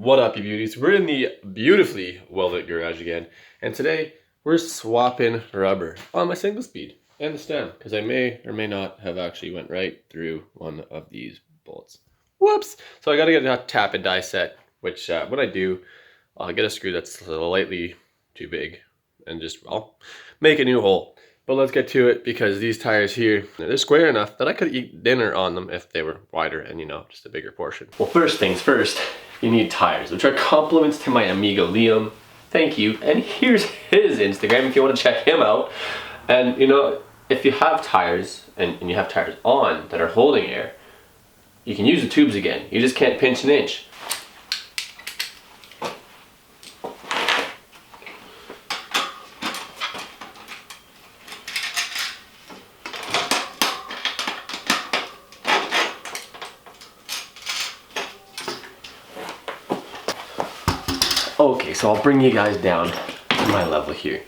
What up, you beauties? We're in the beautifully well-lit garage again, and today we're swapping rubber on my single speed and the stem, because I may or may not have actually went right through one of these bolts. Whoops! So I gotta get a tap and die set, which when I do, I'll get a screw that's slightly too big and just, I'll make a new hole. But let's get to it, because these tires here, they're square enough that I could eat dinner on them if they were wider and, you know, just a bigger portion. Well, first things first, you need tires, which are compliments to my amigo Liam. Thank you. And here's his Instagram if you want to check him out. And, you know, if you have tires and you have tires on that are holding air, you can use the tubes again. You just can't pinch an inch. Okay, so I'll bring you guys down to my level here.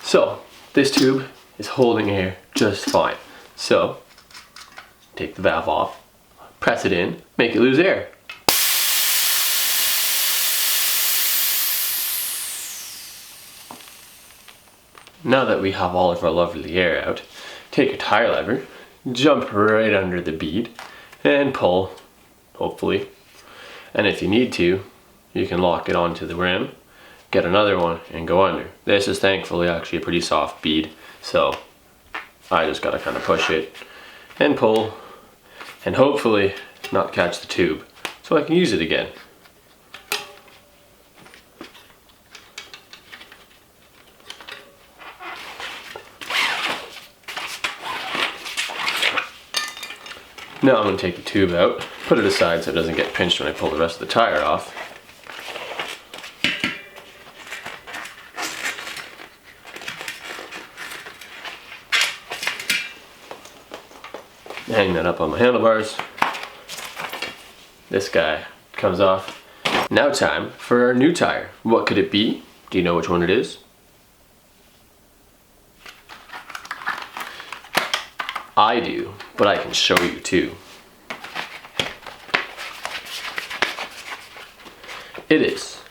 So, this tube is holding air just fine. So, take the valve off, press it in, make it lose air. Now that we have all of our lovely air out, take your tire lever, jump right under the bead, and pull, hopefully. And if you need to, you can lock it onto the rim, get another one, and go under. This is thankfully actually a pretty soft bead, so I just gotta kind of push it and pull, and hopefully not catch the tube, so I can use it again. Now I'm gonna take the tube out, put it aside so it doesn't get pinched when I pull the rest of the tire off. Hang that up on my handlebars. This guy comes off. Now time for our new tire. What could it be? Do you know which one it is? I do, but I can show you too. It is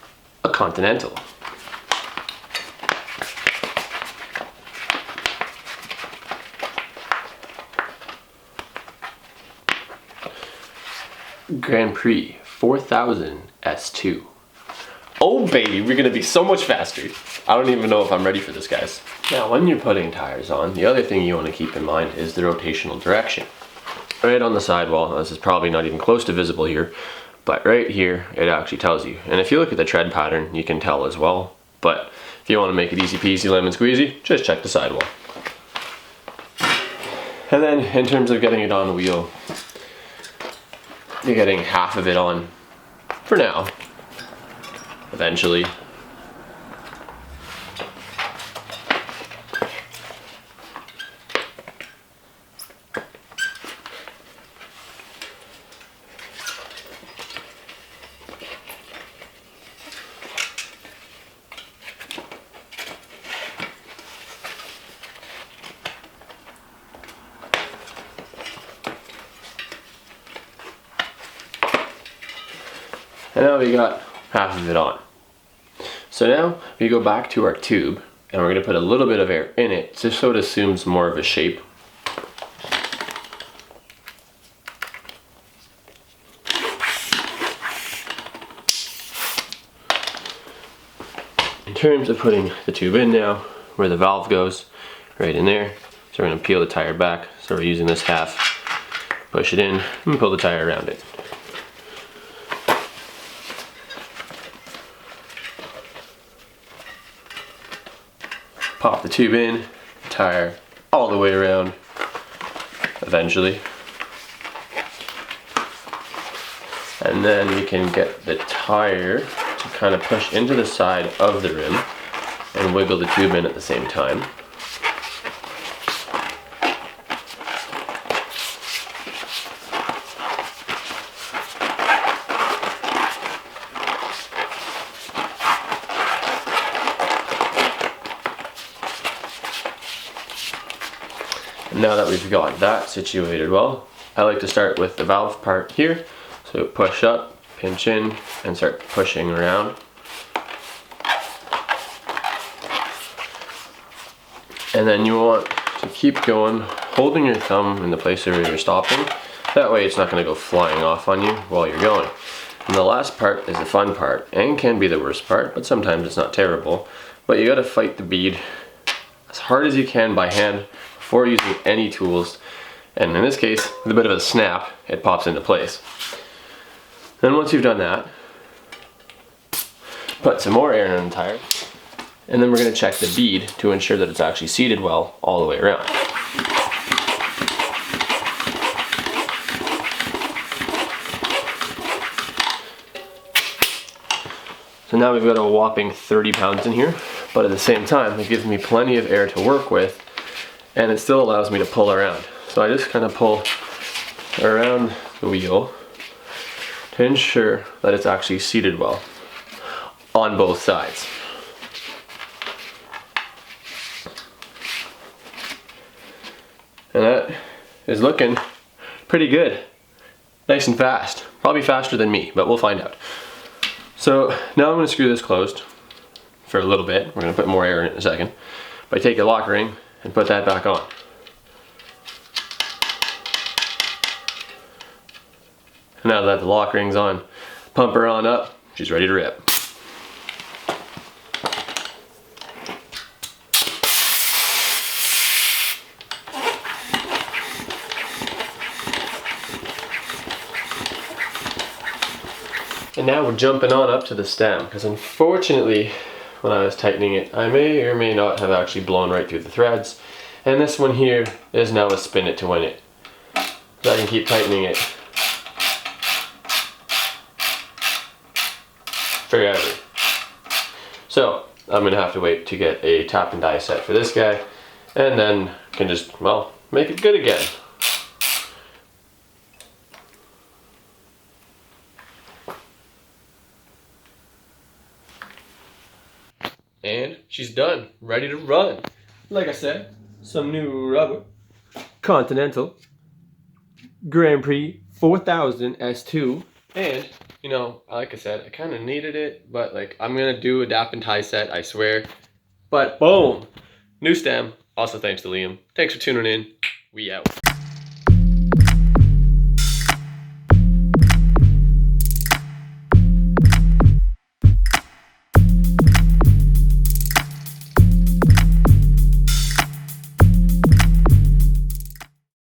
a Continental. Grand Prix 4000 S2. Oh baby, we're gonna be so much faster. I don't even know if I'm ready for this, guys. Now, when you're putting tires on, the other thing you want to keep in mind is the rotational direction. Right on the sidewall, this is probably not even close to visible here, but right here, it actually tells you. And if you look at the tread pattern, you can tell as well. But if you want to make it easy peasy lemon squeezy, just check the sidewall. And then in terms of getting it on the wheel, you're getting half of it on for now. Eventually. And now we got half of it on. So now we go back to our tube and we're going to put a little bit of air in it just so it assumes more of a shape. In terms of putting the tube in now, where the valve goes, right in there. So we're going to peel the tire back. So we're using this half, push it in, and pull the tire around it. Pop the tube in, tire all the way around, eventually. And then we can get the tire to kind of push into the side of the rim and wiggle the tube in at the same time. Now that we've got that situated well, I like to start with the valve part here. So push up, pinch in, and start pushing around. And then you want to keep going, holding your thumb in the place where you're stopping. That way it's not going to go flying off on you while you're going. And the last part is the fun part, and can be the worst part, but sometimes it's not terrible. But you got to fight the bead as hard as you can by hand before using any tools. And in this case, with a bit of a snap, it pops into place. Then once you've done that, put some more air in the tire. And then we're going to check the bead to ensure that it's actually seated well all the way around. So now we've got a whopping 30 pounds in here, but at the same time it gives me plenty of air to work with, and it still allows me to pull around. So I just kind of pull around the wheel to ensure that it's actually seated well on both sides. And that is looking pretty good. Nice and fast. Probably faster than me, but we'll find out. So now I'm going to screw this closed for a little bit. We're going to put more air in it in a second. But I take a lock ring and put that back on. And now that the lock ring's on, pump her on up. She's ready to rip. And now we're jumping on up to the stem, because unfortunately when I was tightening it, I may or may not have actually blown right through the threads. And this one here is now a spin it to win it. So I can keep tightening it forever. So I'm gonna have to wait to get a tap and die set for this guy, and then can just, well, make it good again. And she's done, ready to run. Like I said, some new rubber. Continental Grand Prix 4000 S2. And, you know, like I said, I kind of needed it, but like, I'm gonna do a dap and tie set, I swear. But boom, new stem. Also thanks to Liam. Thanks for tuning in. We out.